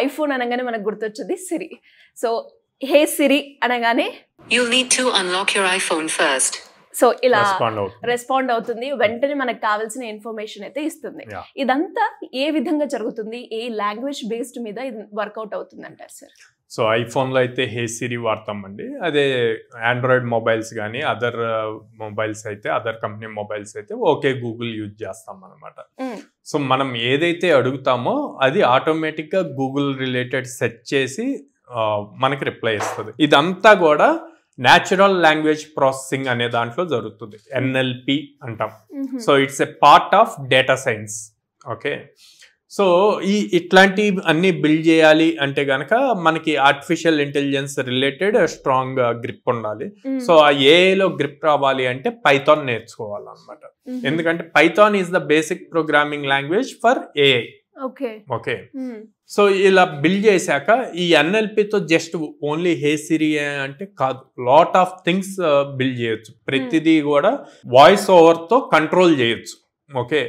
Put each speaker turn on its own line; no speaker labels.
IPhone అనగానే మనకు గుర్తొచ్చేది సిరి. సో హే సిరి అనగానే
you'll need to unlock your iPhone first.
So ఇలా రెస్పాండ్ అవుతుంది, వెంటనే మనకు కావాల్సిన ఇన్ఫర్మేషన్ అయితే ఇస్తుంది. ఇదంతా ఏ విధంగా జరుగుతుంది, ఏ లాంగ్వేజ్ బేస్డ్ మీద వర్కౌట్ అవుతుంది అంటారు సార్?
సో ఐఫోన్లో అయితే హే సిరి వాడతామండి. అదే ఆండ్రాయిడ్ మొబైల్స్ కానీ అదర్ మొబైల్స్ అయితే, అదర్ కంపెనీ మొబైల్స్ అయితే ఓకే గూగుల్ యూజ్ చేస్తాం అనమాట. సో మనం ఏదైతే అడుగుతామో అది ఆటోమేటిక్గా గూగుల్ రిలేటెడ్ సెర్చ్ చేసి మనకి రిప్లై ఇస్తుంది. ఇదంతా కూడా న్యాచురల్ లాంగ్వేజ్ ప్రాసెసింగ్ అనే దాంట్లో జరుగుతుంది, NLP అంటాం. So it's a part of data science. Okay, so ఇట్లాంటి అన్ని బిల్డ్ చేయాలి అంటే గనక మనకి artificial intelligence related strong grip ఉండాలి. సో ఆ ఏఐలో గ్రిప్ రావాలి అంటే పైథాన్ నేర్చుకోవాలన్నమాట. ఎందుకంటే Python is the basic programming language for AI. Okay, so ఇలా బిల్డ్ చేశాక ఈ NLPతో జస్ట్ ఓన్లీ హే సిరి అంటే కాదు, లాట్ ఆఫ్ థింగ్స్ బిల్డ్ చేయొచ్చు. ప్రతిదీ కూడా వాయిస్ ఓవర్తో కంట్రోల్ చేయొచ్చు. ఓకే,